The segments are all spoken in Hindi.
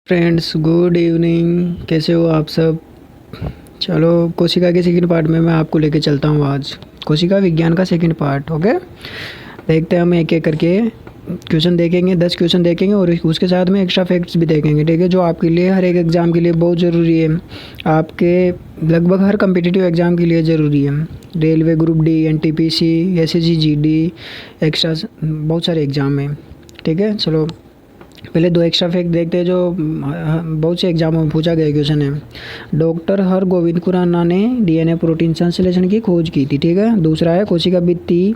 Friends, good evening. कैसे हो आप सब? चलो, कोशिका के सेकंड पार्ट में मैं आपको लेके चलता हूँ आज। कोशिका विज्ञान का सेकंड पार्ट। ओके, देखते हैं हम एक एक करके क्वेश्चन देखेंगे। 10 क्वेश्चन देखेंगे और उसके साथ में एक्स्ट्रा फैक्ट्स भी देखेंगे, ठीक है, जो आपके लिए हर एक एग्ज़ाम के लिए बहुत ज़रूरी है। आपके लगभग हर कम्पिटिटिव एग्ज़ाम के लिए ज़रूरी है। Railway group D, NTPC, SSC GD, extra बहुत सारे एग्ज़ाम हैं, ठीक है। चलो, पहले दो एक्स्ट्रा फैक्ट देखते हैं जो बहुत से एग्जामों में पूछा गया क्वेश्चन है। डॉक्टर हरगोविंद खुराना ने डीएनए प्रोटीन संश्लेषण की खोज की थी, ठीक है। दूसरा है कोशिका भित्ति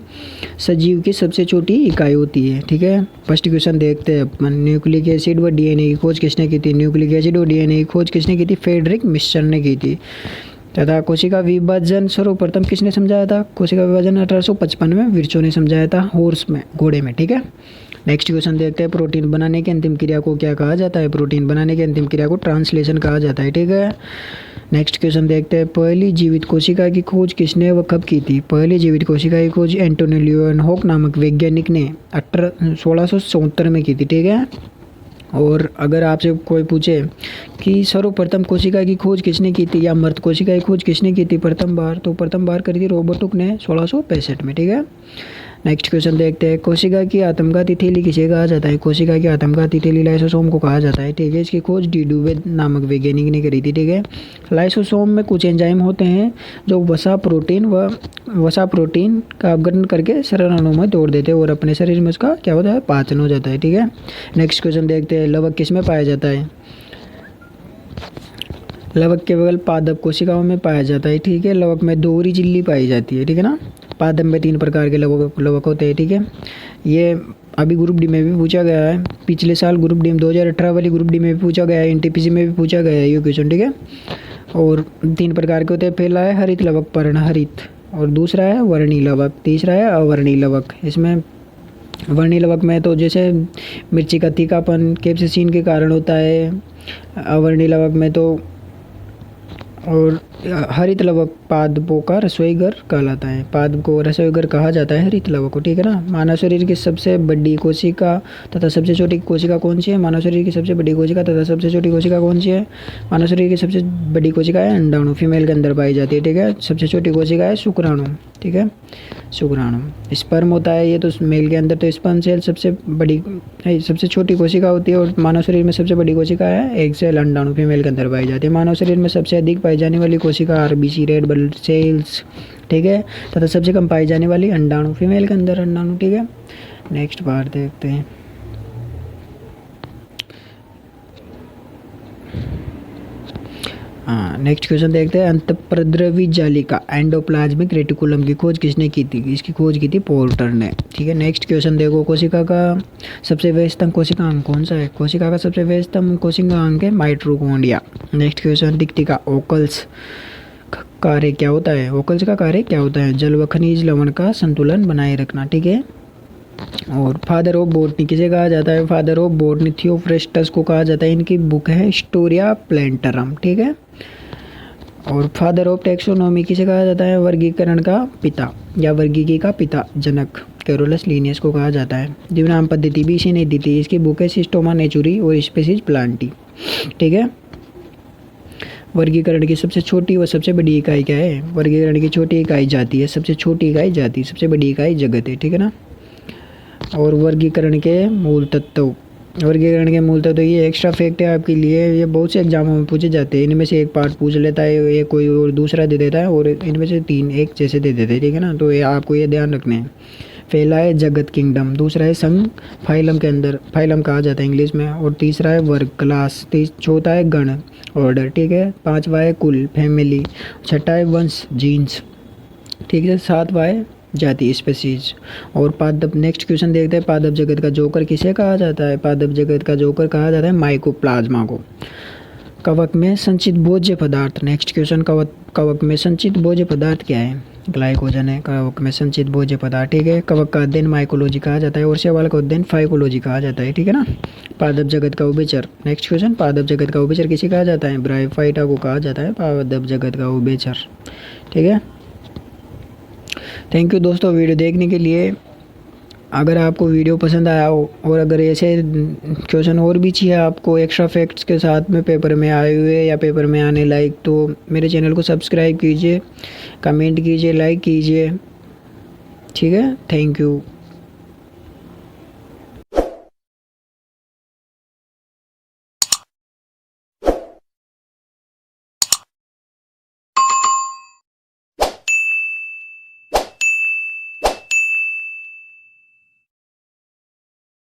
सजीव की सबसे छोटी इकाई होती है, ठीक है। फर्स्ट क्वेश्चन देखते हैं अपन। न्यूक्लिक एसिड व डीएनए की खोज किसने की थी? न्यूक्लिक एसिड और डीएनए की खोज किसने की थी? फ्रेडरिक मिस्चर ने की थी। तथा कोशिका विभाजन सर्वप्रथम किसने समझाया था? कोशिका विभाजन 1855 में विर्चो ने समझाया था, हॉर्स में, घोड़े में, ठीक है। नेक्स्ट क्वेश्चन देखते हैं। प्रोटीन बनाने की अंतिम क्रिया को क्या कहा जाता है? प्रोटीन बनाने की अंतिम क्रिया को ट्रांसलेशन कहा जाता है, ठीक है। नेक्स्ट क्वेश्चन देखते हैं। पहली जीवित कोशिका की खोज किसने व कब की थी? पहली जीवित कोशिका की खोज एंटोनी लियोनहॉक नामक वैज्ञानिक ने 1674 में की थी, ठीक है। और अगर आपसे कोई पूछे कि सर्वप्रथम कोशिका की खोज किसने की थी या मृत कोशिका की खोज किसने की थी प्रथम बार, तो प्रथम बार करी थी रॉबर्ट हुक ने 1665 में, ठीक है। नेक्स्ट क्वेश्चन देखते हैं। कोशिका की आत्मघाती थैली किसे कहा जाता है? कोशिका की आत्मघाती थैली लाइसोसोम को कहा जाता है, ठीक है। इसकी खोज डी डुवे नामक वैज्ञानिक ने करी थी, ठीक है। लाइसोसोम में कुछ एंजाइम होते हैं जो वसा प्रोटीन का अपघटन करके सरल अणु में तोड़ देते हैं और अपने शरीर में उसका क्या होता है? पाचन हो जाता है, ठीक है। नेक्स्ट क्वेश्चन देखते हैं। लवक किस में पाया जाता है? लवक केवल पादप कोशिकाओं में पाया जाता है, ठीक है। लवक में दोहरी झिल्ली पाई जाती है, ठीक है ना। पादप में 3 प्रकार के लवक होते हैं, ठीक है। ये अभी ग्रुप डी में भी पूछा गया है। पिछले साल ग्रुप डी में 2018 वाली ग्रुप डी में भी पूछा गया है, एनटीपीसी में भी पूछा गया है ये क्वेश्चन, ठीक है। और 3 प्रकार के होते हैं। पहला है हरित लवक, पर्णहरित, और दूसरा है वर्णी लवक, तीसरा है अवर्णी लवक। इसमें वर्णी लवक में तो जैसे मिर्ची का तीखापन कैप्सिसिन के कारण होता है। अवर्णी लवक में तो और हरित लवक पादपों का रसोई घर कहलाता है। पादप को रसोई घर कहा जाता है हरित लवक को, ठीक है ना। मानव शरीर की सबसे बड़ी कोशिका तथा सबसे छोटी कोशिका कौन सी है? मानव शरीर की सबसे बड़ी कोशिका तथा सबसे छोटी कोशिका कौन सी है? मानव शरीर की सबसे बड़ी कोशिका है अंडाणु, फीमेल के अंदर पाई जाती है, ठीक है। सबसे छोटी कोशिका है शुक्राणु, ठीक है, शुक्राणु। स्पर्म होता है ये तो मेल के अंदर, तो स्पर्म सेल सबसे छोटी कोशिका होती है। और मानव शरीर में सबसे बड़ी कोशिका है एग सेल, अंडाणु, फीमेल के अंदर पाई जाती है। मानव शरीर में सबसे अधिक पाई जाने वाली कोशिका आरबीसी, रेड ब्लड सेल्स, ठीक है, तथा सबसे कम पाई जाने वाली अंडाणु, फीमेल के अंदर अंडाणु, ठीक है। नेक्स्ट पार्ट देखते हैं। नेक्स्ट क्वेश्चन देखते हैं। अंतःप्रद्रवी जालिका एंडोप्लाज्मिक रेटिकुलम की खोज किसने की थी? इसकी खोज की थी पोर्टर ने, ठीक है। नेक्स्ट क्वेश्चन देखो। कोशिका का सबसे व्यस्तम कोशिकांग कौन सा है? कोशिका का सबसे व्यस्तम कोशिकांग है माइटोकॉन्ड्रिया। Next question. दिक्तिका ओकल्स कार्य क्या होता है? ओकल्स का कार्य क्या होता है? जल व खनिज लवण का संतुलन बनाए रखना, ठीक है। और फादर ऑफ बॉटनी किसे कहा जाता है? फादर ऑफ बॉटनी थियोफ्रेस्टस को कहा जाता है। इनकी बुक है हिस्टोरिया प्लेंटरम, ठीक है। और फादर ऑफ टैक्सोनॉमी किसे कहा जाता है? वर्गीकरण का पिता या वर्गीकी का पिता, जनक, कैरोलस लीनियस को कहा जाता है। जीवनाम पद्धति भी इसी ने दी थी। इसकी बुक है सिस्टोमा नेचुरी और स्पेसीज प्लांटी, ठीक है। वर्गीकरण की सबसे छोटी व सबसे बड़ी इकाई क्या है? वर्गीकरण की छोटी इकाई जाति है, सबसे छोटी इकाई जाति, सबसे बड़ी इकाई जगत है, ठीक है ना। और वर्गीकरण के मूल तत्व ये एक्स्ट्रा फैक्ट है आपके लिए। ये बहुत से एग्जामों में पूछे जाते हैं। इनमें से एक पार्ट पूछ लेता है ये कोई और दूसरा दे देता है, और इनमें से 3 एक जैसे दे देते हैं, ठीक है ना। तो ये आपको ये ध्यान रखना है। पहला है जगत किंगडम, दूसरा है संघ, फाइलम के अंदर, फाइलम कहा जाता है इंग्लिश में, और तीसरा है वर्ग, क्लास, चौथा है गण, ऑर्डर, ठीक है। 5वां है कुल, फैमिली, छठा है वंश, जीन्स, ठीक है। 7वां है जाति, स्पेसीज। और पादप, नेक्स्ट क्वेश्चन देखते हैं। पादप जगत का जोकर किसे कहा जाता है? पादप जगत का जोकर कहा जाता है माइकोप्लाज्मा को। कवक में संचित भोज्य पदार्थ, नेक्स्ट क्वेश्चन। कवक में संचित भोज्य पदार्थ क्या है? ग्लाइकोजन है कवक में संचित भोज्य पदार्थ, ठीक है। कवक का अध्ययन माइकोलॉजी कहा जाता है और शैवाल का अध्ययन फाइकोलॉजी कहा जाता है, ठीक है ना। पादप जगत का उभयचर, नेक्स्ट क्वेश्चन। पादप जगत का उभयचर किसे कहा जाता है? ब्रायोफाइटा को कहा जाता है पादप जगत का उभयचर, ठीक है। थैंक यू दोस्तों वीडियो देखने के लिए। अगर आपको वीडियो पसंद आया हो और अगर ऐसे क्वेश्चन और भी चाहिए आपको एक्स्ट्रा फैक्ट्स के साथ में पेपर में आए हुए या पेपर में आने लायक, तो मेरे चैनल को सब्सक्राइब कीजिए, कमेंट कीजिए, लाइक कीजिए। ठीक है, थैंक यू।